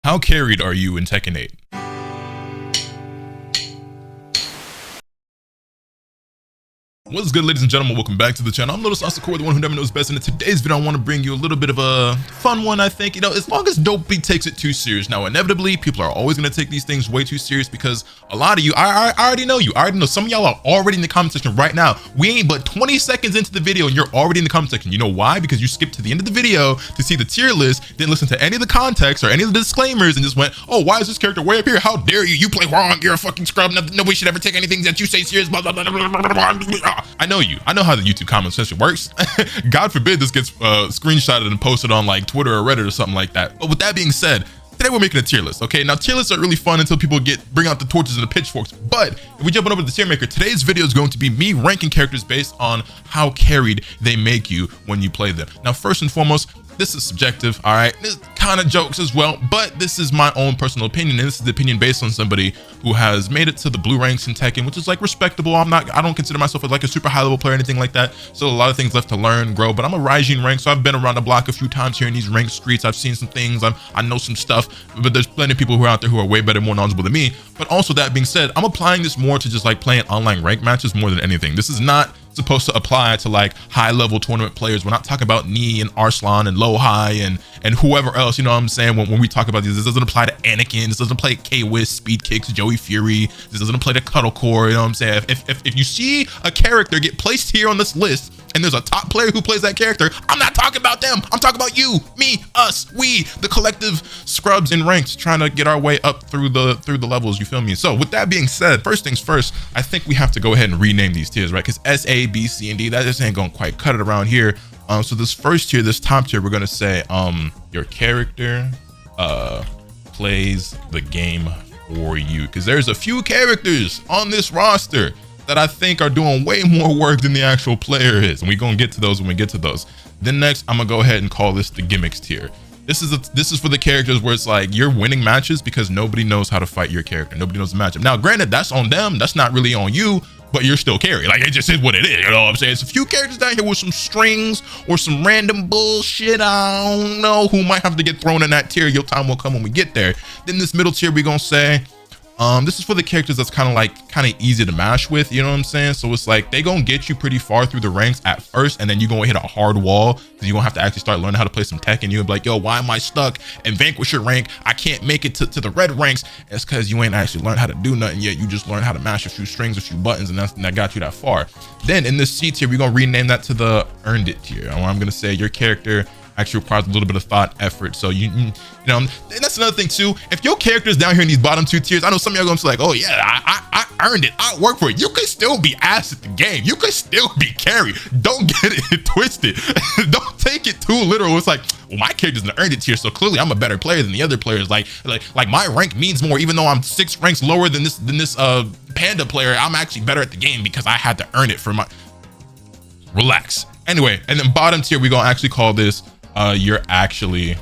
How carried are you in Tekken 8? What's good, ladies and gentlemen? Welcome back to the channel. I'm LotusAsakura, the one who never knows best, and in today's video I want to bring you a little bit of a fun one. I think, as long as nobody takes it too serious. Now, inevitably, people are always going to take these things way too serious because a lot of you, I already know you. I already know some of y'all are already in the comment section right now. We ain't but 20 seconds into the video and you're already in the comment section. You know why? Because you skipped to the end of the video to see the tier list, didn't listen to any of the context or any of the disclaimers, and just went, oh, why is this character way up here? How dare you? You play wrong. You're a fucking scrub. Nobody should ever take anything that you say serious. Blah, blah, blah, blah, blah, blah, blah. I know you. I know how the YouTube comment section works. God forbid this gets screenshotted and posted on like Twitter or Reddit or something like that. But with that being said, today we're making a tier list. Okay, now tier lists are really fun until people bring out the torches and the pitchforks. But if we jump on over to the tier maker, today's video is going to be me ranking characters based on how carried they make you when you play them. Now, first and foremost, this is subjective, all right? This kind of jokes as well, but this is my own personal opinion, and this is the opinion based on somebody who has made it to the blue ranks in Tekken, which is like respectable. I don't consider myself like a super high level player or anything like that. So a lot of things left to learn, grow, but I'm a rising rank, so I've been around the block a few times here in these ranked streets. I've seen some things, I know some stuff, but there's plenty of people who are out there who are way better, more knowledgeable than me. But also, that being said, I'm applying this more to just like playing online rank matches more than anything. This is not supposed to apply to like high level tournament players. We're not talking about Knee and Arslan and Low High and whoever else, you know what I'm saying? When we talk about these, this doesn't apply to Anakin, this doesn't apply to K-Wiz, Speed Kicks, Joey Fury, this doesn't apply to Cuddle Core, you know what I'm saying? If you see a character get placed here on this list and there's a top player who plays that character, I'm not talking about them. I'm talking about you, me, us, we, the collective scrubs in ranks trying to get our way up through the levels, you feel me? So with that being said, first things first, I think we have to go ahead and rename these tiers, right? Because S, A, B, C, and D, that just ain't gonna quite cut it around here. So this first tier, this top tier, we're gonna say your character plays the game for you, because there's a few characters on this roster that I think are doing way more work than the actual player is, and we're gonna get to those when we get to those. Then next, I'm gonna go ahead and call this the gimmicks tier. This is for the characters where it's like you're winning matches because nobody knows how to fight your character, nobody knows the matchup. Now granted, that's on them, that's not really on you, but you're still carried. Like, it just is what it is, you know what I'm saying? It's a few characters down here with some strings or some random bullshit, I don't know, who might have to get thrown in that tier. Your time will come when we get there. Then this middle tier, we're gonna say, this is for the characters that's kind of easy to mash with, you know what I'm saying? So it's like they gonna get you pretty far through the ranks at first, and then you're gonna hit a hard wall because you're gonna have to actually start learning how to play some Tekken. You'll be like, yo, why am I stuck in Vanquisher rank? I can't make it to the red ranks. It's because you ain't actually learned how to do nothing yet. You just learned how to mash a few strings, a few buttons, and that got you that far. Then in this C tier, we're gonna rename that to the earned it tier. I'm gonna say your character actually requires a little bit of thought, effort. So you know, and that's another thing too. If your character's down here in these bottom two tiers, I know some of y'all gonna be like, oh yeah, I earned it, I worked for it. You could still be ass at the game. You could still be carried. Don't get it twisted. Don't take it too literal. It's like, well, my character's in the earned it tier, so clearly I'm a better player than the other players. Like my rank means more, even though I'm 6 ranks lower than this Panda player. I'm actually better at the game because I had to earn it for my. Relax. Anyway, and then bottom tier, we're gonna actually call this you're actually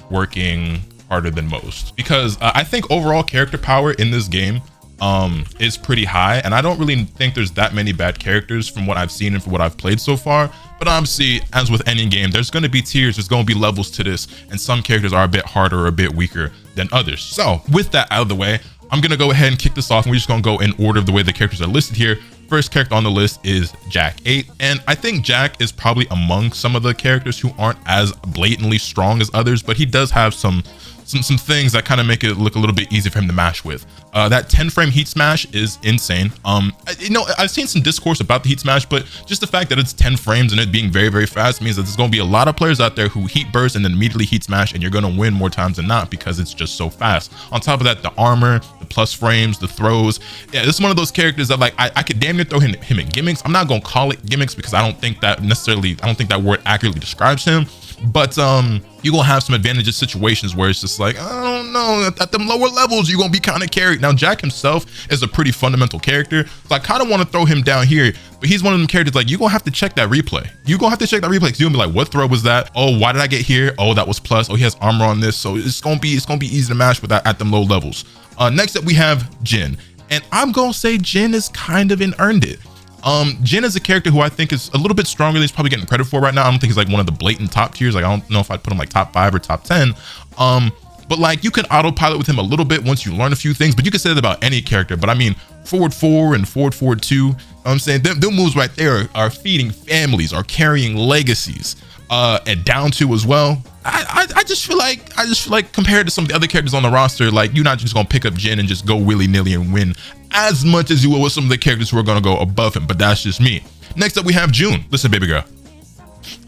working harder than most, because I think overall character power in this game is pretty high, and I don't really think there's that many bad characters from what I've seen and from what I've played so far. But obviously, as with any game, there's going to be tiers, there's going to be levels to this, and some characters are a bit harder or a bit weaker than others. So with that out of the way, I'm going to go ahead and kick this off, and we're just going to go in order of the way the characters are listed here. First character on the list is Jack 8, and I think Jack is probably among some of the characters who aren't as blatantly strong as others, but he does have some things that kind of make it look a little bit easier for him to mash with. That 10 frame heat smash is insane. I've seen some discourse about the heat smash, but just the fact that it's 10 frames and it being very, very fast means that there's going to be a lot of players out there who heat burst and then immediately heat smash, and you're going to win more times than not because it's just so fast. On top of that, the armor, the plus frames, the throws. Yeah, this is one of those characters that like I could damn near throw him in gimmicks. I'm not going to call it gimmicks because I don't think that word accurately describes him. But you're gonna have some advantageous situations where it's just like, I don't know, at them lower levels you're gonna be kind of carried. Now Jack himself is a pretty fundamental character, so I kind of want to throw him down here, but he's one of them characters like you're gonna have to check that replay. You're gonna have to check that replay because you're gonna be like, what throw was that? Oh, why did I get here? Oh, that was plus. Oh, he has armor on this, so it's gonna be easy to mash with that at them low levels. Next up we have Jin, and I'm gonna say Jin is kind of in earned it. Jin is a character who I think is a little bit stronger than he's probably getting credit for right now. I don't think he's like one of the blatant top tiers. Like, I don't know if I'd put him like top 5 or top 10. but like you can autopilot with him a little bit once you learn a few things, but you can say that about any character. But I mean, forward 4 and forward 2, you know what I'm saying, them moves right there are feeding families, are carrying legacies, and down 2 as well. I just feel like compared to some of the other characters on the roster, like you're not just gonna pick up Jin and just go willy-nilly and win as much as you will with some of the characters who are gonna go above him, but that's just me. Next up we have June. Listen, baby girl,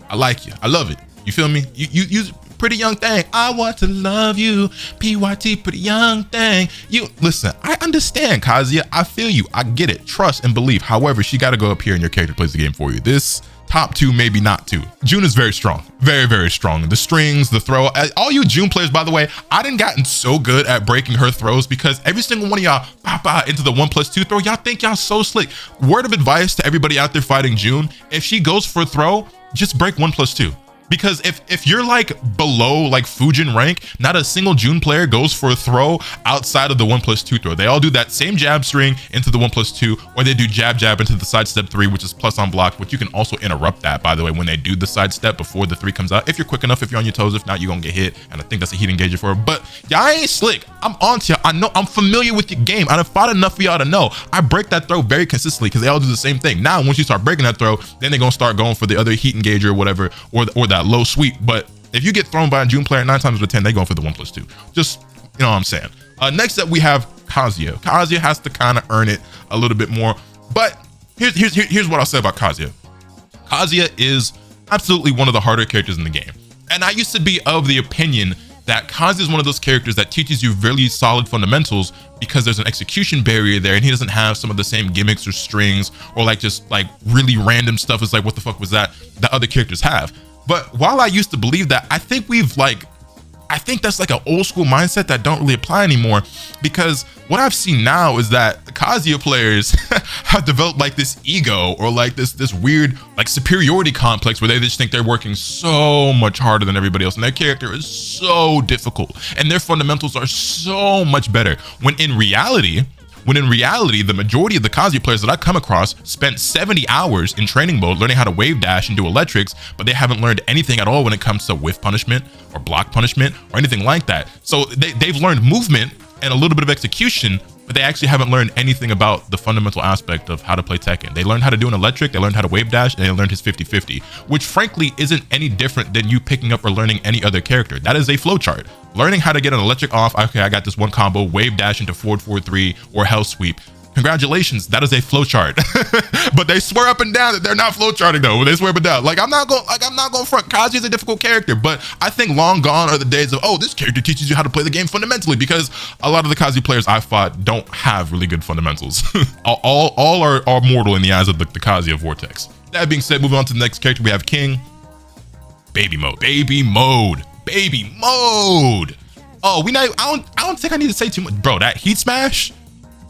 I like you, I love it, you feel me, you pretty young thing, I want to love you, PYT, pretty young thing. You listen, I understand, Kazuya, I feel you, I get it, trust and believe. However, she got to go up here and your character plays the game for you. This top 2, maybe not 2. June is very strong, very, very strong. The strings, the throw, all you June players, by the way, I done gotten so good at breaking her throws because every single one of y'all pop into the 1+2 throw. Y'all think y'all so slick. Word of advice to everybody out there fighting June, if she goes for a throw, just break 1+2. Because if you're like below like Fujin rank, not a single June player goes for a throw outside of the 1+2 throw. They all do that same jab string into the 1+2, or they do jab into the sidestep 3, which is plus on block, which you can also interrupt that, by the way, when they do the sidestep before the 3 comes out. If you're quick enough, if you're on your toes, if not, you're gonna get hit. And I think that's a heat engager for her. But y'all ain't slick. I'm on to y'all. I know, I'm familiar with your game. I've fought enough for y'all to know I break that throw very consistently because they all do the same thing. Now, once you start breaking that throw, then they're gonna start going for the other heat engager or whatever, or that low sweep. But if you get thrown by a June player, 9 times out of 10, they going for the 1+2. Just, you know what I'm saying. Next up, we have Kazuya. Kazuya has to kind of earn it a little bit more. But here's what I'll say about Kazuya. Kazuya is absolutely one of the harder characters in the game. And I used to be of the opinion that Kazuya is one of those characters that teaches you really solid fundamentals because there's an execution barrier there and he doesn't have some of the same gimmicks or strings or like just like really random stuff. It's like, what the fuck was that other characters have? But while I used to believe that, I think that's like an old school mindset that don't really apply anymore, because what I've seen now is that the Kazuya players have developed like this ego or like this weird like superiority complex where they just think they're working so much harder than everybody else and their character is so difficult and their fundamentals are so much better, when in reality, the majority of the Kazuya players that I come across spent 70 hours in training mode learning how to wave dash and do electrics, but they haven't learned anything at all when it comes to whiff punishment or block punishment or anything like that. So they've learned movement and a little bit of execution, but they actually haven't learned anything about the fundamental aspect of how to play Tekken. They learned how to do an electric, they learned how to wave dash, and they learned his 50-50, which frankly isn't any different than you picking up or learning any other character. That is a flowchart. Learning how to get an electric off, okay, I got this one combo, wave dash into forward 4-3 or hell sweep. Congratulations, that is a flowchart. But they swear up and down that they're not flowcharting though. They swear up and down. I'm not going front. Kazuya is a difficult character, but I think long gone are the days of, oh, this character teaches you how to play the game fundamentally, because a lot of the Kazuya players I fought don't have really good fundamentals. all are mortal in the eyes of the Kazuya vortex. That being said, moving on to the next character, we have King. Baby mode. Oh, I don't think I need to say too much, bro. That heat smash.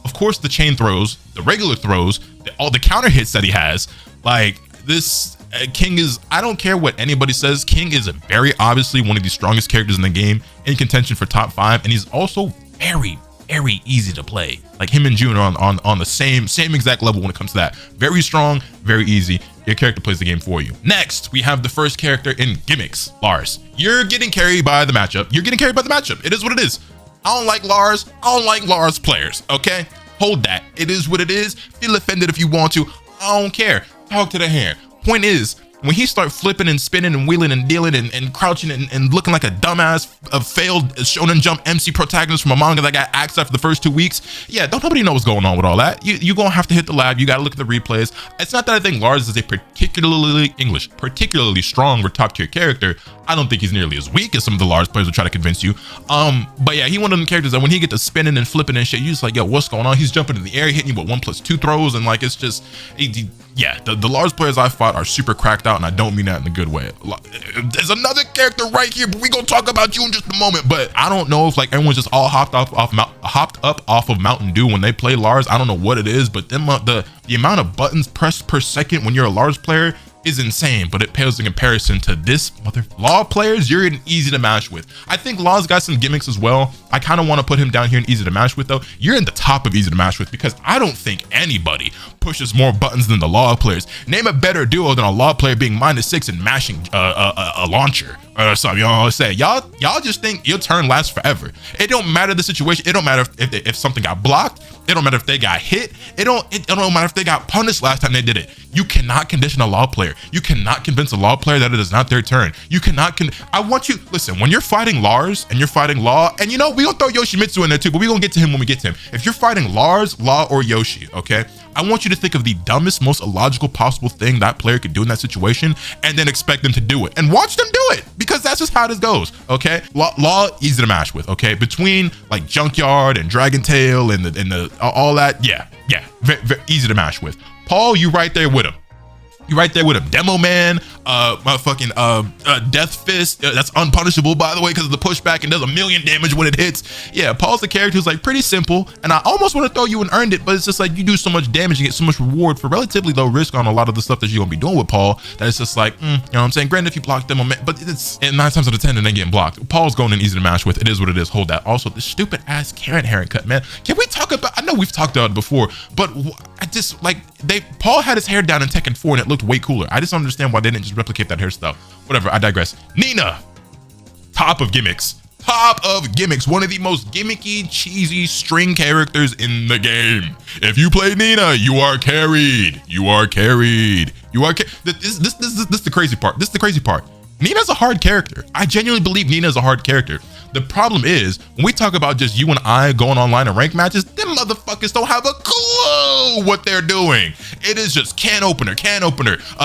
Of course, the chain throws, the regular throws, all the counter hits that he has. Like this, King is, I don't care what anybody says, King is very obviously one of the strongest characters in the game, in contention for top 5, and he's also very, very easy to play. Like him and June are on the same exact level when it comes to that. Very strong, very easy. Your character plays the game for you. Next, we have the first character in gimmicks, Lars. You're getting carried by the matchup. It is what it is. I don't like Lars. I don't like Lars players, okay? Hold that. It is what it is. Feel offended if you want to. I don't care. Talk to the hand. Point is, when he start flipping and spinning and wheeling and dealing and crouching and looking like a dumbass, a failed shonen jump MC protagonist from a manga that got axed after the first 2 weeks, yeah, don't nobody know what's going on with all that. You're gonna have to hit the lab. You gotta look at the replays. It's not that I think Lars is a particularly strong or top tier character. I don't think he's nearly as weak as some of the Lars players will try to convince you. But yeah, he one of them characters that when he get to spinning and flipping and shit, you're just like, yo, what's going on? He's jumping in the air, hitting you with 1+2 throws, and like it's just, yeah, the Lars players I fought are super cracked out, and I don't mean that in a good way. There's another character right here, but we gonna talk about you in just a moment. But I don't know if like everyone's just all hopped up off of Mountain Dew when they play Lars. I don't know what it is, but the amount of buttons pressed per second when you're a Lars player is insane, but it pales in comparison to this Law players you're easy to match with. I think Law's got some gimmicks as well. I kind of want to put him down here in easy to match with though. You're in the top of easy to match with because I don't think anybody pushes more buttons than the Law players. Name a better duo than a Law player being -6 and mashing a launcher or something. You know what I'm saying? Y'all just think your turn lasts forever. It don't matter the situation. It don't matter if something got blocked. It don't matter if they got hit. It don't matter if they got punished last time they did it. You cannot condition a Law player. You cannot convince a Law player that it is not their turn. You cannot I want you, listen, when you're fighting Lars and you're fighting Law, and you know, we gonna throw Yoshimitsu in there too, but we gonna get to him when we get to him. If you're fighting Lars, Law, or Yoshi, okay, I want you to think of the dumbest, most illogical possible thing that player could do in that situation and then expect them to do it. And watch them do it, because that's just how this goes, okay? Law easy to match with, okay? Between like Junkyard and Dragon Tail and the all that, yeah, very easy to match with. Paul, you right there with him. You right there with him. Demo Man, motherfucking Death Fist, that's unpunishable by the way because of the pushback and does 1,000,000 damage when it hits. Yeah, Paul's the character who's like pretty simple, and I almost want to throw you and earned it, but it's just like you do so much damage and get so much reward for relatively low risk on a lot of the stuff that you're gonna be doing with Paul that it's just like, you know what I'm saying? Granted, if you block Demo Man, but it's 9 times out of 10 and then getting blocked. Paul's going in easy to match with. It is what it is. Hold that. Also, this stupid ass Karen haircut, man. Can we talk about? I know we've talked about it before, but I just like Paul had his hair down in Tekken 4 and it looked way cooler. I just don't understand why they didn't just replicate that hairstyle. Whatever, I digress. Nina, top of gimmicks. Top of gimmicks. One of the most gimmicky, cheesy string characters in the game. If you play Nina, you are carried. You are carried. You are This is the crazy part. This is the crazy part. Nina's a hard character. I genuinely believe Nina's a hard character. The problem is, when we talk about just you and I going online and rank matches, them motherfuckers don't have a clue what they're doing. It is just can opener,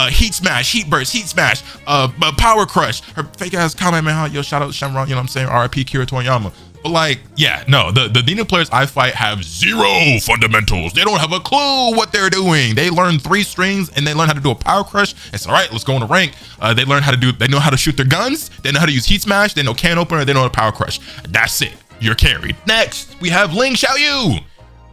heat smash, heat burst, heat smash, power crush. Her fake ass comment, man, yo, shout out Shenron, you know what I'm saying? RIP Kira Toriyama. But like, yeah, no, the Nina players I fight have zero fundamentals. They don't have a clue what they're doing. They learn 3 strings and they learn how to do a power crush. It's all right, let's go in the rank. They know how to shoot their guns. They know how to use heat smash. They know can opener. They know how to power crush. That's it. You're carried. Next, we have Ling Xiaoyu.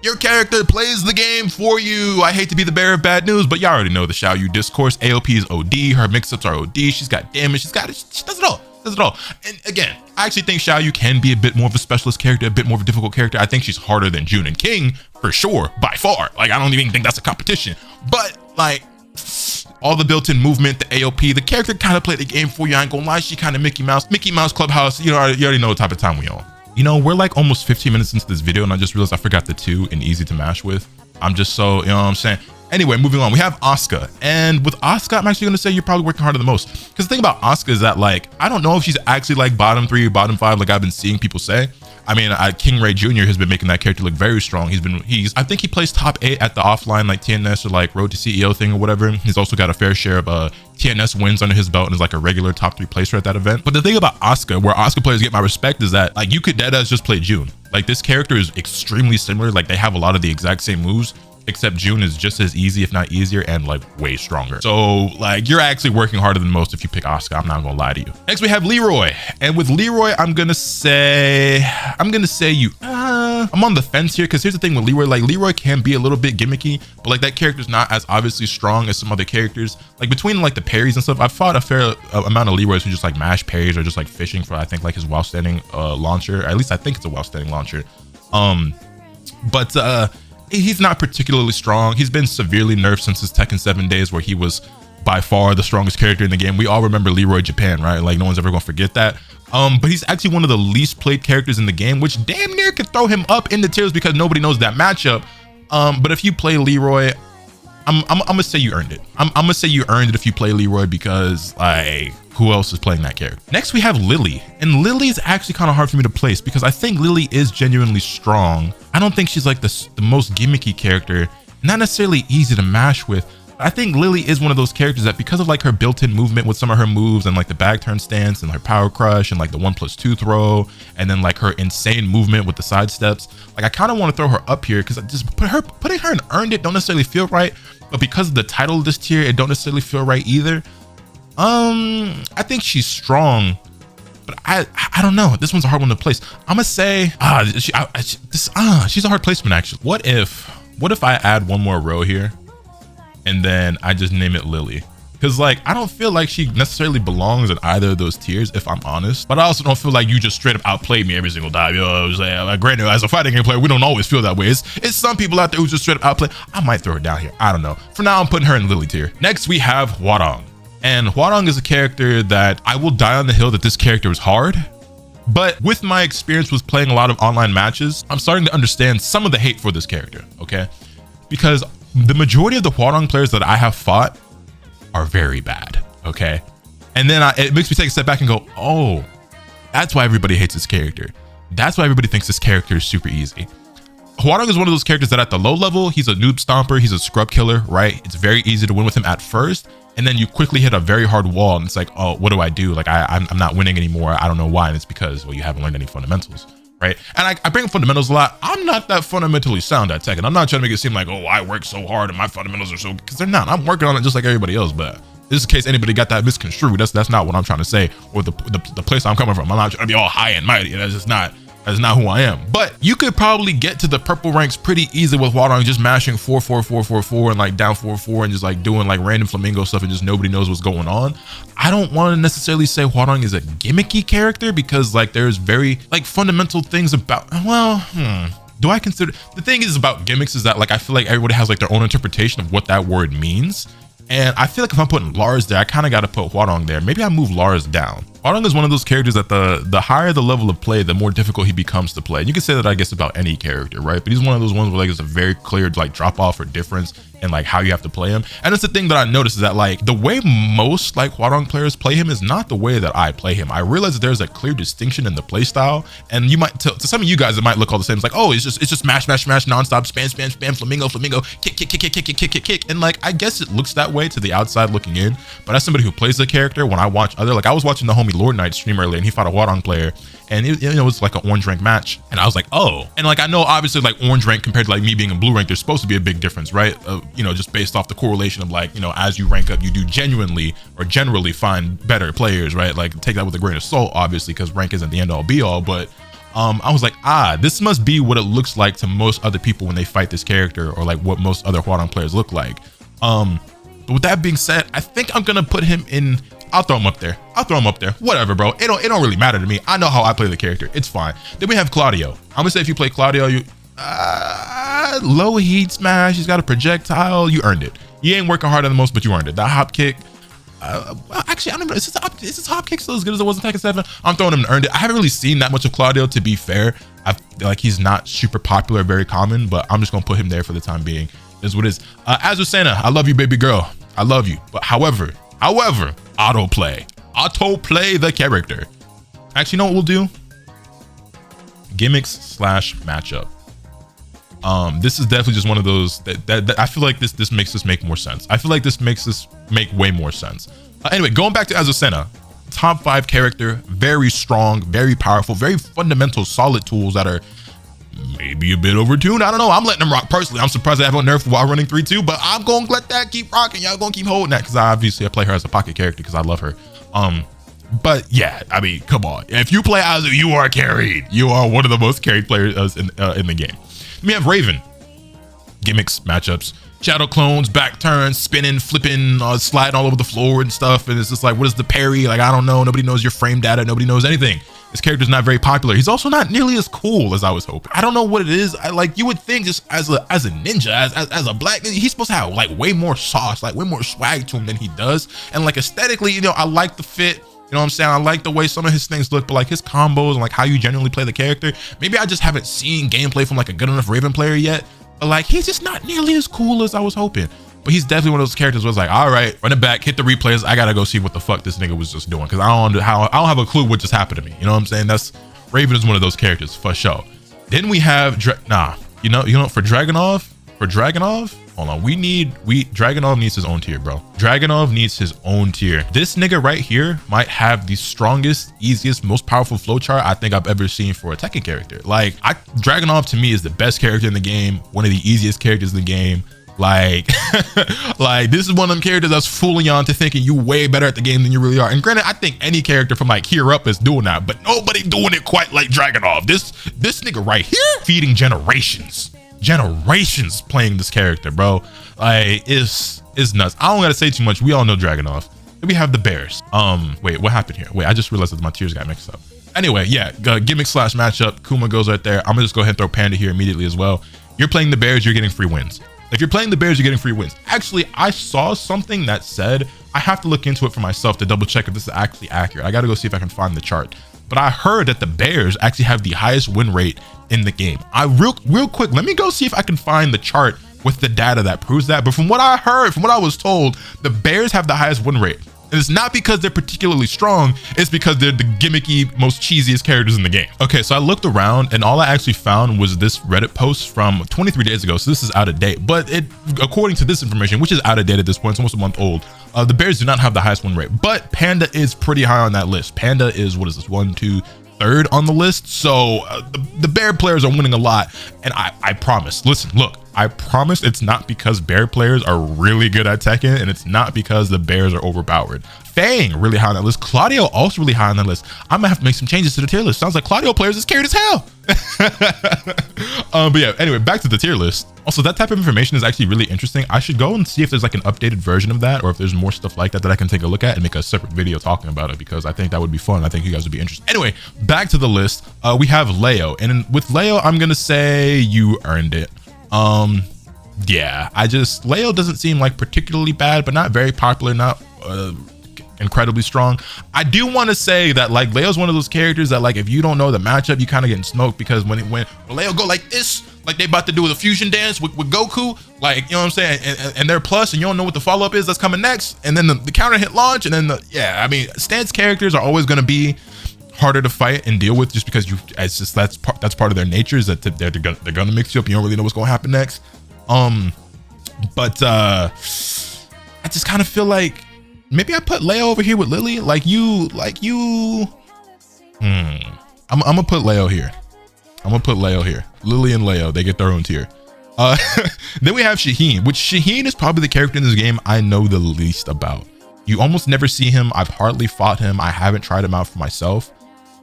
Your character plays the game for you. I hate to be the bearer of bad news, but y'all already know the Xiaoyu discourse. AOP is OD. Her mix-ups are OD. She's got damage. She does it all. And again, I actually think Xiaoyu can be a bit more of a specialist character, a bit more of a difficult character. I think she's harder than Jun and King for sure, by far. Like, I don't even think that's a competition. But like, all the built-in movement, the AOP, the character kind of played the game for you. I ain't gonna lie, she kind of Mickey Mouse Clubhouse. You know, you already know what type of time we on. You know, we're like almost 15 minutes into this video, and I just realized I forgot the 2 in easy to mash with. I'm just so, you know what I'm saying? Anyway, moving on, we have Asuka. And with Asuka, I'm actually gonna say you're probably working harder than most. Because the thing about Asuka is that, like, I don't know if she's actually like bottom 3 or bottom 5, like I've been seeing people say. I mean, King Ray Jr. has been making that character look very strong. I think he plays top 8 at the offline, like TNS or like Road to CEO thing or whatever. He's also got a fair share of TNS wins under his belt and is like a regular top 3 placer at that event. But the thing about Asuka, where Asuka players get my respect, is that like you could deadass just play Jun. Like this character is extremely similar. Like they have a lot of the exact same moves, except Jun is just as easy, if not easier, and like way stronger. So like you're actually working harder than most if you pick Asuka. I'm not gonna lie to you. Next we have Leroy, and with Leroy, I'm gonna say you. I'm on the fence here because here's the thing with Leroy. Like Leroy can be a little bit gimmicky, but like that character's not as obviously strong as some other characters. Like between like the parries and stuff, I've fought a fair amount of Leroys who just like mash parries or just like fishing for I think like his while standing launcher. At least I think it's a while standing launcher. He's not particularly strong. He's been severely nerfed since his Tekken 7 days where he was by far the strongest character in the game. We all remember Leroy Japan, right? Like no one's ever gonna forget that. But he's actually one of the least played characters in the game, which damn near could throw him up in the tiers because nobody knows that matchup. But if you play Leroy, I'm gonna say you earned it. I'm gonna say you earned it if you play Leroy because like who else is playing that character? Next we have Lily, and Lily is actually kind of hard for me to place because I think Lily is genuinely strong. I don't think she's like the most gimmicky character, not necessarily easy to mash with. I think Lily is one of those characters that because of like her built-in movement with some of her moves and like the back turn stance and her power crush and like the 1+2 throw and then like her insane movement with the side steps, like I kind of want to throw her up here because I just putting her in earned it don't necessarily feel right, but because of the title of this tier, it don't necessarily feel right either. I think she's strong, but I don't know. This one's a hard one to place. I'm gonna say she's a hard placement actually. What if I add one more row here and then I just name it Lily? Because like, I don't feel like she necessarily belongs in either of those tiers, if I'm honest. But I also don't feel like you just straight up outplay me every single time. You know what I'm saying? Like, granted, as a fighting game player, we don't always feel that way. It's some people out there who just straight up outplay. I might throw her down here. I don't know. For now, I'm putting her in Lily tier. Next, we have Hwarong. And Hwarong is a character that I will die on the hill that this character is hard. But with my experience with playing a lot of online matches, I'm starting to understand some of the hate for this character, okay? Because the majority of the Hwarong players that I have fought are very bad, okay? And then it makes me take a step back and go, oh, that's why everybody hates this character. That's why everybody thinks this character is super easy. Hwarong is one of those characters that at the low level, he's a noob stomper, he's a scrub killer, right? It's very easy to win with him at first. And then you quickly hit a very hard wall and it's like, oh, what do I do? Like, I'm not winning anymore. I don't know why. And it's because, well, you haven't learned any fundamentals, right? And I bring up fundamentals a lot. I'm not that fundamentally sound at Tekken. I'm not trying to make it seem like, oh, I work so hard and my fundamentals are so, because they're not. I'm working on it just like everybody else. But just in case anybody got that misconstrued, that's not what I'm trying to say, or the place I'm coming from. I'm not trying to be all high and mighty. That's not who I am. But you could probably get to the purple ranks pretty easy with Hwarong just mashing 4-4-4-4-4 and like down 4-4 and just like doing like random flamingo stuff and just nobody knows what's going on. I don't want to necessarily say Hwarong is a gimmicky character because like there's very like fundamental things about, well, do I consider, the thing is about gimmicks is that like I feel like everybody has like their own interpretation of what that word means. And I feel like if I'm putting Lars there, I kind of got to put Hwarong there. Maybe I move Lars down. Hwarong is one of those characters that the higher the level of play, the more difficult he becomes to play. And you can say that, I guess, about any character, right? But he's one of those ones where like it's a very clear like drop off or difference in like how you have to play him. And it's the thing that I noticed is that like the way most like Hwarong players play him is not the way that I play him. I realize that there's a clear distinction in the play style. And you might, to some of you guys, it might look all the same. It's like, oh, it's just smash, nonstop, spam, flamingo, kick. And like, I guess it looks that way to the outside looking in. But as somebody who plays the character, when I watch other, like I was watching the homie Lord Knight stream earlier and he fought a Hwarong player. And it was like an orange rank match. And I was like, oh. And like, I know obviously like orange rank compared to like me being in blue rank, there's supposed to be a big difference, right? Just based off the correlation of like, as you rank up, you do genuinely or generally find better players, right? Like take that with a grain of salt, obviously, because rank isn't the end all be all. But I was like, this must be what it looks like to most other people when they fight this character, or like what most other Hwarong players look like. But with that being said, I think I'm gonna put him in. I'll throw him up there. Whatever, bro. It don't really matter to me. I know how I play the character. It's fine. Then we have Claudio. I'm gonna say if you play Claudio, you low heat smash. He's got a projectile. You earned it. You ain't working harder than most, but you earned it. That hop kick. Actually, I don't know. Is this hop kick still as good as it was in Tekken 7? I'm throwing him to earned it. I haven't really seen that much of Claudio, to be fair. I feel like he's not super popular, very common, but I'm just gonna put him there for the time being. Is what it is. Azucena, I love you, baby girl. I love you. But however, autoplay the character. Actually, you know what we'll do? Gimmicks / matchup. This is definitely just one of those that I feel like this makes this make more sense. I feel like this makes this make way more sense. Anyway, going back to Azucena, top 5 character, very strong, very powerful, very fundamental, solid tools that are maybe a bit overtuned. I don't know. I'm letting them rock personally. I'm surprised I haven't nerfed while running 3-2, but I'm gonna let that keep rocking. Y'all gonna keep holding that because obviously I play her as a pocket character because I love her. But yeah, I mean, come on. If you play Azu, you are carried. You are one of the most carried players in the game. We have Raven. Gimmicks, matchups, shadow clones, back turns, spinning, flipping, sliding all over the floor and stuff. And it's just like, what is the parry? Like, I don't know. Nobody knows your frame data. Nobody knows anything. This character's not very popular. He's also not nearly as cool as I was hoping. I don't know what it is. You would think just as a ninja, as a black ninja, he's supposed to have like way more sauce, like way more swag to him than he does. And like aesthetically, I like the fit. You know what I'm saying? I like the way some of his things look, but like his combos and like how you genuinely play the character. Maybe I just haven't seen gameplay from like a good enough Raven player yet. But like, he's just not nearly as cool as I was hoping. But he's definitely one of those characters where it's like, all right, run it back, hit the replays. I gotta go see what the fuck this nigga was just doing, because I don't have a clue what just happened to me. You know what I'm saying? Raven is one of those characters for sure. Then we have for Dragonov, hold on. Dragonov needs his own tier, bro. Dragonov needs his own tier. This nigga right here might have the strongest, easiest, most powerful flowchart I think I've ever seen for a Tekken character. Like, Dragonov to me is the best character in the game, one of the easiest characters in the game. Like, like this is one of them characters that's fooling you into thinking you way better at the game than you really are. And granted, I think any character from like here up is doing that, but nobody doing it quite like Dragonov. This nigga right here feeding generations playing this character, bro. Like, it's is nuts. I don't gotta say too much. We all know Dragonov. Then we have the bears. Wait, what happened here? Wait, I just realized that my tiers got mixed up. Anyway, yeah, gimmick slash matchup. Kuma goes right there. I'm gonna just go ahead and throw Panda here immediately as well. You're playing the bears, you're getting free wins. If you're playing the bears, you're getting free wins. Actually, I saw something that said, I have to look into it for myself to double check if this is actually accurate. I gotta go see if I can find the chart. But I heard that the bears actually have the highest win rate in the game. Real quick, let me go see if I can find the chart with the data that proves that. But from what I heard, from what I was told, the bears have the highest win rate. And it's not because they're particularly strong, it's because they're the gimmicky, most cheesiest characters in the game. Okay, so I looked around and all I actually found was this Reddit post from 23 days ago. So this is out of date, but according to this information, which is out of date at this point, it's almost a month old, the bears do not have the highest win rate, but Panda is pretty high on that list. Panda is, what is this, 1, 2, 3rd on the list. So the bear players are winning a lot. And I promise, listen, look, I promise it's not because bear players are really good at Tekken, and it's not because the bears are overpowered. Fang really high on that list. Claudio also really high on that list. I'm gonna have to make some changes to the tier list. Sounds like Claudio players is scared as hell. But yeah, anyway, back to the tier list. Also, that type of information is actually really interesting. I should go and see if there's like an updated version of that, or if there's more stuff like that that I can take a look at and make a separate video talking about it, because I think that would be fun. I think you guys would be interested. Anyway, back to the list. We have Leo, and with Leo, I'm gonna say you earned it. Yeah, Leo doesn't seem like particularly bad, but not very popular, not incredibly strong. I do want to say that like Leo's one of those characters that like if you don't know the matchup, you kind of getting smoked, because when Leo go like this, like they about to do a fusion dance with Goku, like, you know what I'm saying, and they're plus, and you don't know what the follow-up is that's coming next, and then the counter hit launch, and then yeah, I mean, stance characters are always going to be harder to fight and deal with, just because it's just that's part of their nature, is that they're gonna mix you up. You don't really know what's gonna happen next. But I just kind of feel like maybe I put Leo over here with Lily. I'm gonna put Leo here. Lily and Leo, they get their own tier. Then we have Shaheen, which Shaheen is probably the character in this game I know the least about. You almost never see him. I've hardly fought him. I haven't tried him out for myself,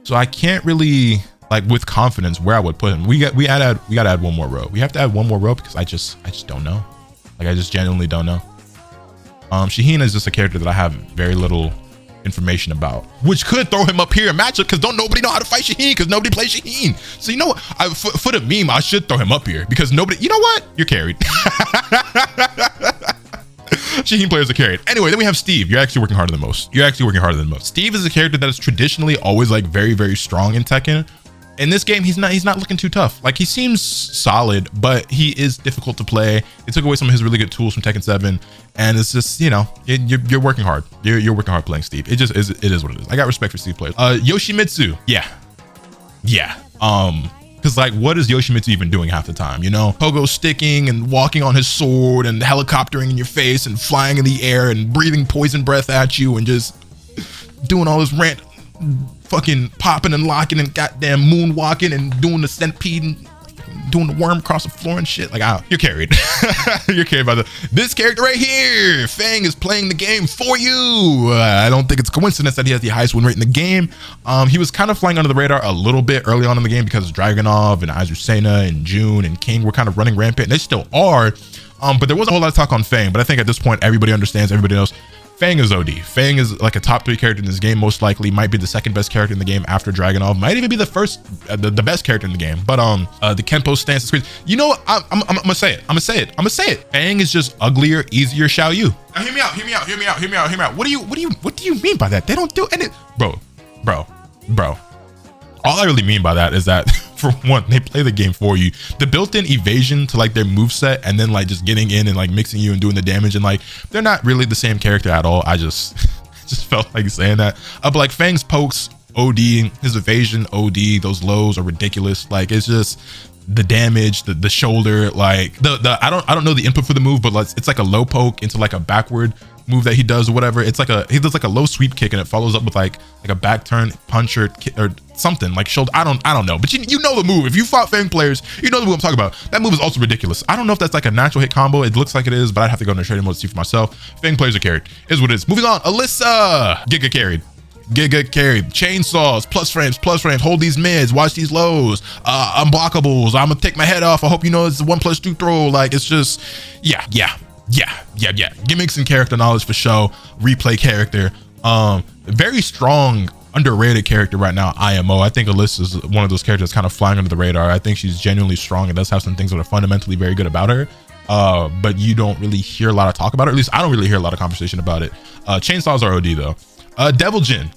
so I can't really like with confidence where I would put him. We gotta add one more row. We have to add one more row because I just don't know. Like, I just genuinely don't know. Shaheen is just a character that I have very little information about, which could throw him up here in matchup, because nobody know how to fight Shaheen, because nobody plays Shaheen. So you know what? For the meme, I should throw him up here, because nobody. You know what? You're carried. Shaheen players are carried. Anyway, then we have Steve. You're actually working harder than most. Steve is a character that is traditionally always like very, very strong in Tekken. In this game, he's not looking too tough. Like, he seems solid, but he is difficult to play. They took away some of his really good tools from Tekken 7, and it's just, you know, you're working hard. You're working hard playing Steve. It is what it is. I got respect for Steve players. Yoshimitsu, yeah. Because like, what is Yoshimitsu even doing half the time? You know, Pogo sticking and walking on his sword and helicoptering in your face and flying in the air and breathing poison breath at you and just doing all this rant, fucking popping and locking and goddamn moonwalking and doing the centipede and doing the worm across the floor and shit. Like, you're carried. You're carried by this character right here. Fang is playing the game for you. I don't think it's a coincidence that he has the highest win rate in the game. He was kind of flying under the radar a little bit early on in the game because Dragonov and Azucena and June and King were kind of running rampant, and they still are. But there wasn't a whole lot of talk on Fang. But I think at this point, everybody understands, everybody knows. Fang is OD. Fang is like a top 3 character in this game, most likely. Might be the second best character in the game after Dragonov. Might even be the first, the best character in the game. But the Kenpo stance is crazy. You know what? I'm gonna say it. Fang is just uglier, easier Xiao Yu. Now hear me out. What do you mean by that? They don't do any, bro. All I really mean by that is that, for one, they play the game for you. The built-in evasion to like their moveset, and then like just getting in and like mixing you and doing the damage, and like they're not really the same character at all. I just felt like saying that. But like Fang's pokes OD, his evasion OD, those lows are ridiculous. Like, it's just the damage, the shoulder, like the I don't know the input for the move, but it's like a low poke into like a backward move that he does or whatever. It's like he does like a low sweep kick, and it follows up with like a back turn punch or something like shoulder. I don't know, but you know the move. If you fought Fang players, you know the move I'm talking about. That move is also ridiculous. I don't know if that's like a natural hit combo. It looks like it is, but I'd have to go into trading mode to see for myself. Fang players are carried. Is what it is. Moving on. Alyssa, Giga carried. Chainsaws, plus frames, hold these mids, watch these lows, unblockables, I'm gonna take my head off, I hope you know it's the 1+2 throw. Like, it's just, yeah. Yeah. Gimmicks and character knowledge for show. Replay character. Very strong, underrated character right now, IMO. I think Alyssa is one of those characters that's kind of flying under the radar. I think she's genuinely strong and does have some things that are fundamentally very good about her. But you don't really hear a lot of talk about it. At least I don't really hear a lot of conversation about it. Chainsaws are OD though. Devil Jin.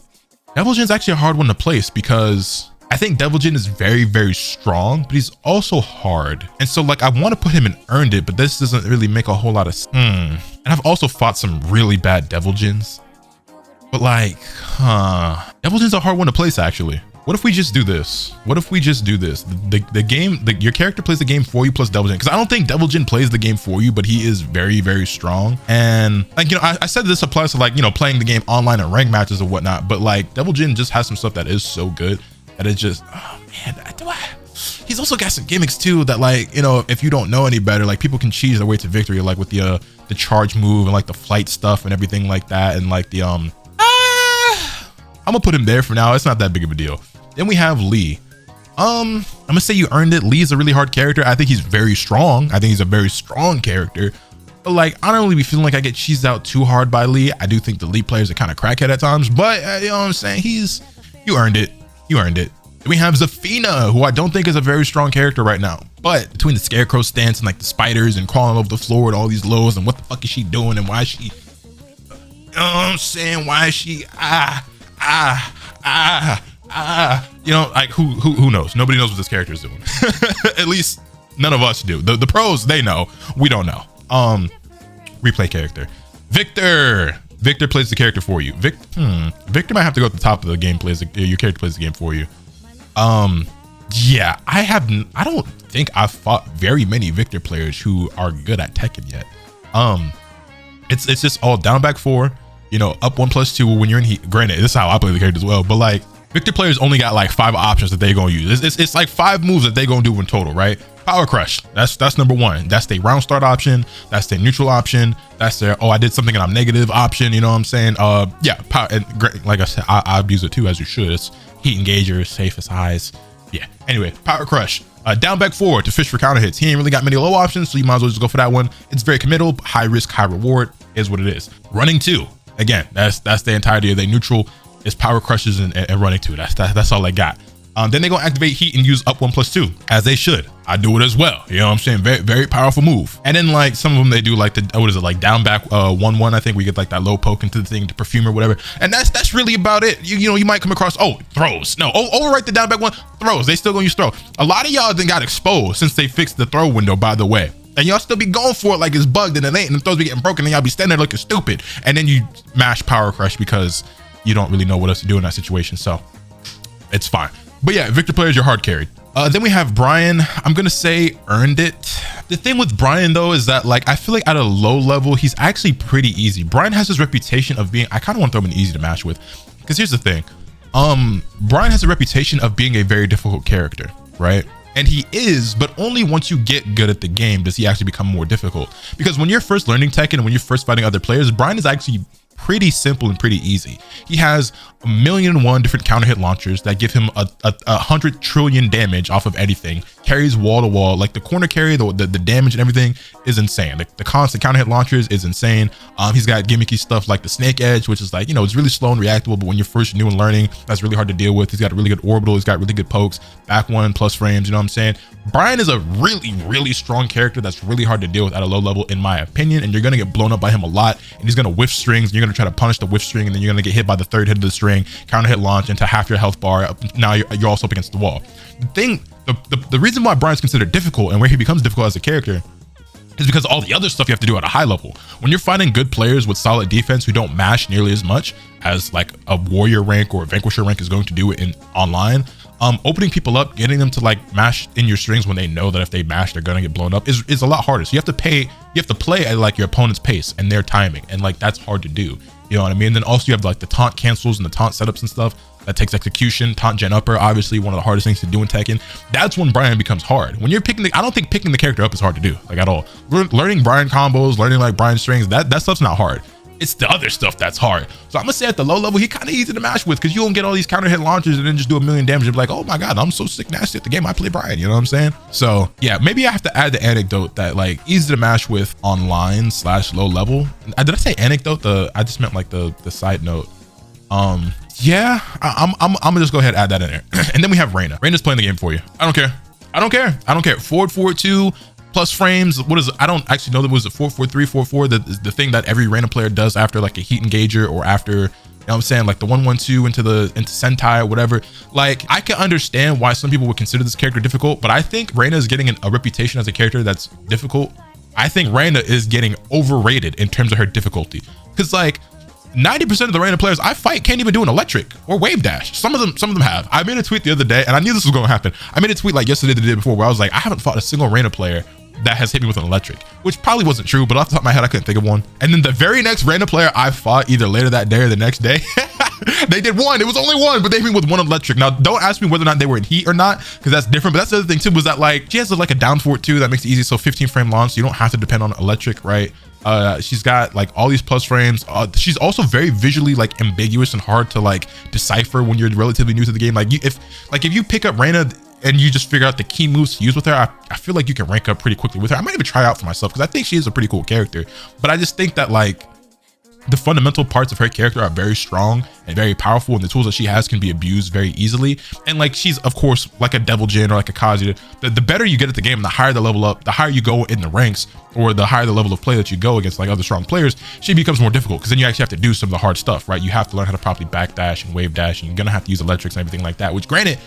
Devil Jin's actually a hard one to place because I think Devil Jin is very, very strong, but he's also hard. And so like I want to put him in earned it, but this doesn't really make a whole lot of And I've also fought some really bad Devil Jins. But like, Devil Jin's a hard one to place actually. What if we just do this? The game, your character plays the game for you plus Devil Jin. Because I don't think Devil Jin plays the game for you, but he is very, very strong. And like, I said this applies to like, playing the game online and rank matches or whatnot. But like Devil Jin just has some stuff that is so good that it just, oh man, he's also got some gimmicks too that like, if you don't know any better, like people can cheese their way to victory, like with the charge move and like the flight stuff and everything like that. And like the, I'm gonna put him there for now. It's not that big of a deal. Then we have Lee. I'm gonna say you earned it. Lee is a really hard character. I think he's very strong. I think he's a very strong character. But like, I don't really be feeling like I get cheesed out too hard by Lee. I do think the Lee players are kind of crackhead at times, but you know what I'm saying? You earned it. Then we have Zafina, who I don't think is a very strong character right now. But between the scarecrow stance and like the spiders and crawling over the floor and all these lows and what the fuck is she doing and why is she, you know what I'm saying? Why is she, like who knows? Nobody knows what this character is doing. At least none of us do. The pros, they know. We don't know. Replay character. Victor plays the character for you. Victor might have to go at the top of the game. Your character plays the game for you. Yeah, I don't think I've fought very many Victor players who are good at Tekken yet. It's just all down back 4, up 1+2 when you're in heat. Granted, this is how I play the character as well, but like Victor players only got like 5 options that they gonna use. It's like 5 moves that they gonna do in total, right? Power Crush, that's number 1. That's their round start option. That's their neutral option. That's their, I did something and I'm negative option. You know what I'm saying? Yeah, power, and like I said, I've used it too, as you should. It's heat engager, safe as highs. Yeah, anyway, Power Crush. Down back 4 to fish for counter hits. He ain't really got many low options, so you might as well just go for that one. It's very committal, high risk, high reward is what it is. Running 2, again, that's the entirety of their neutral. Is Power Crushes and running 2. That's all they got. Then they gonna activate heat and use up 1+2, as they should. I do it as well. You know what I'm saying? Very, very powerful move. And then like some of them, they do like like down back 1-1. I think we get like that low poke into the thing to perfume or whatever. And that's really about it. You might come across, throws. No, overwrite the down back 1, throws. They still gonna use throw. A lot of y'all then got exposed since they fixed the throw window, by the way. And y'all still be going for it like it's bugged and it ain't, and the throws be getting broken and y'all be standing there looking stupid. And then you mash Power Crush because you don't really know what else to do in that situation. So it's fine. But yeah, Victor players, you're hard carried. Then we have Brian. I'm gonna say earned it. The thing with Brian though is that like I feel like at a low level he's actually pretty easy. Brian has this reputation of being, I kind of want to throw him in easy to match with, because here's the thing. Brian has a reputation of being a very difficult character, right? And he is, but only once you get good at the game does he actually become more difficult. Because when you're first learning Tekken and when you're first fighting other players, Brian is actually pretty simple and pretty easy. He has 1,000,001 different counter hit launchers that give him 100 trillion damage off of anything. Carries wall to wall, like the corner carry, the damage and everything is insane. The constant counter hit launchers is insane. He's got gimmicky stuff like the snake edge, which is like, it's really slow and reactable, but when you're first new and learning, that's really hard to deal with. He's got a really good orbital. He's got really good pokes, back 1 plus frames. You know what I'm saying? Brian is a really, really strong character that's really hard to deal with at a low level, in my opinion, and you're gonna get blown up by him a lot, and he's gonna whiff strings, and you're gonna try to punish the whiff string, and then you're gonna get hit by the 3rd hit of the string, counter hit launch into half your health bar. Now you're also up against the wall. The reason why Brian's considered difficult and where he becomes difficult as a character is because all the other stuff you have to do at a high level. When you're fighting good players with solid defense who don't mash nearly as much as like a warrior rank or a vanquisher rank is going to do it in online, opening people up, getting them to like mash in your strings when they know that if they mash they're gonna get blown up is a lot harder. So you have to play at like your opponent's pace and their timing, and like that's hard to do. You know what I mean? And then also you have like the taunt cancels and the taunt setups and stuff. That takes execution. Taunt gen upper, obviously one of the hardest things to do in Tekken. That's when Brian becomes hard. When you're I don't think picking the character up is hard to do, like at all. Learning Brian combos, learning like Brian strings, that stuff's not hard. It's the other stuff that's hard. So I'm gonna say at the low level, he kind of easy to match with, because you don't get all these counter hit launchers and then just do a million damage and be like, oh my God, I'm so sick nasty at the game I play Brian, you know what I'm saying? So yeah, maybe I have to add the anecdote that like easy to match with online / low level. Did I say anecdote? I just meant like the side note. Yeah, I'm gonna just go ahead and add that in there. And then we have Raina. Raina's playing the game for you. I don't care. Forward 2 plus frames. What is it? I don't actually know that was a 4-4-3-4-4. The thing that every Raina player does after like a heat engager, or after, you know what I'm saying, like the 1-1-2 into Sentai or whatever. Like, I can understand why some people would consider this character difficult, but I think Raina is getting a reputation as a character that's difficult. I think Raina is getting overrated in terms of her difficulty, because like 90% of the Raina players I fight can't even do an electric or wave dash. Some of them have. I made a tweet the other day, and I knew this was going to happen. I made a tweet like yesterday, the day before, where I was like, I haven't fought a single Raina player that has hit me with an electric, which probably wasn't true, but off the top of my head, I couldn't think of one. And then the very next Raina player I fought, either later that day or the next day, they did one. It was only one, but they hit me with one electric. Now, don't ask me whether or not they were in heat or not, because that's different. But that's the other thing too, was that like she has like a down forward too that makes it easy. So 15 frame launch, so you don't have to depend on electric, right? She's got like all these plus frames. She's also very visually like ambiguous and hard to like decipher when you're relatively new to the game. Like if you pick up Raina and you just figure out the key moves to use with her, I feel like you can rank up pretty quickly with her. I might even try out for myself, because I think she is a pretty cool character. But I just think that like the fundamental parts of her character are very strong and very powerful, and the tools that she has can be abused very easily. And like, she's of course like a Devil Jin or like a Kazuya. The better you get at the game, the higher the level up, the higher you go in the ranks, or the higher the level of play that you go against like other strong players, she becomes more difficult, because then you actually have to do some of the hard stuff, right? You have to learn how to properly backdash and wave dash, and you're gonna have to use electrics and everything like that, which granted,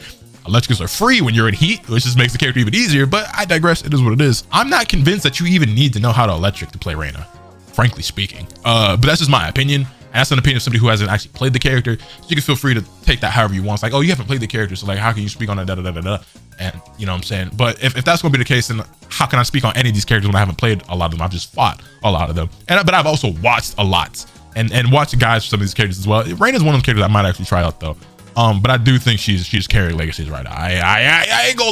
electrics are free when you're in heat, which just makes the character even easier, but I digress. It is what it is. I'm not convinced that you even need to know how to electric to play Raina, frankly speaking. But that's just my opinion. And that's an opinion of somebody who hasn't actually played the character. So you can feel free to take that however you want. It's like, oh, you haven't played the character, so like, how can you speak on that? And you know what I'm saying? But if that's gonna be the case, then how can I speak on any of these characters when I haven't played a lot of them? I've just fought a lot of them. But I've also watched a lot and watched guys for some of these characters as well. Raina's one of those characters I might actually try out though. But I do think she's carrying legacies right now. I ain't gonna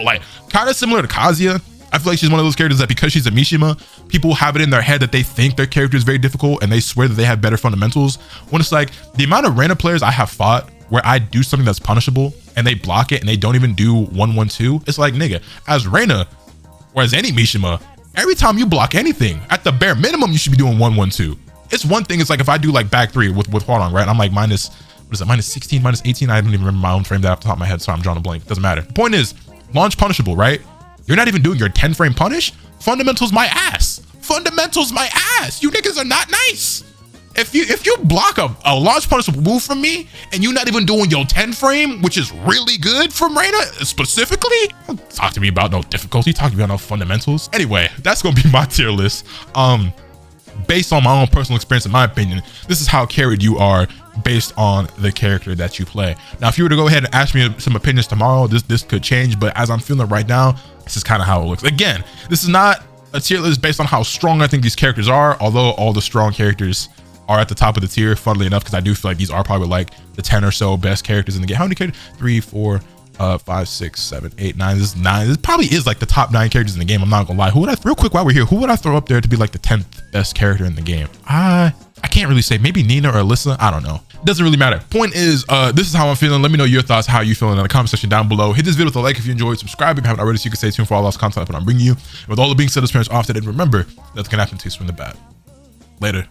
lie. Kind of similar to Kazuya. I feel like she's one of those characters that because she's a Mishima, people have it in their head that they think their character is very difficult and they swear that they have better fundamentals. When it's like the amount of Raina players I have fought where I do something that's punishable and they block it and they don't even do 1-1-2, it's like, nigga, as Raina or as any Mishima, every time you block anything, at the bare minimum, you should be doing 1-1-2. It's one thing. It's like if I do like back 3 with Huarong, right? I'm like minus, what is it? Minus 16, minus 18. I don't even remember my own frame that off the top of my head. So I'm drawing a blank. Doesn't matter. The point is, launch punishable, right? You're not even doing your 10 frame punish. Fundamentals my ass. Fundamentals my ass. You niggas are not nice. If you block a launch punishable move from me and you're not even doing your 10 frame, which is really good from Raina specifically, don't talk to me about no difficulty. Talk to me about no fundamentals. Anyway, that's gonna be my tier list. Based on my own personal experience, in my opinion, this is how carried you are based on the character that you play. Now, if you were to go ahead and ask me some opinions tomorrow, this could change, but as I'm feeling right now, this is kind of how it looks. Again, this is not a tier list based on how strong I think these characters are, although all the strong characters are at the top of the tier, funnily enough, because I do feel like these are probably like the 10 or so best characters in the game. How many characters? 3, 4, 5, 6, 7, 8, 9. This is 9. This probably is like the top 9 characters in the game. I'm not gonna lie. Who would I, real quick while we're here, who would I throw up there to be like the 10th best character in the game? I can't really say. Maybe Nina or Alyssa. I don't know. Doesn't really matter. Point is, this is how I'm feeling. Let me know your thoughts, how you feeling in the comment section down below. Hit this video with a like if you enjoyed. Subscribe if you haven't already, so you can stay tuned for all those content I'm bringing you. And with all the being said, this parents off, and remember, nothing can happen to you from the bad. Later.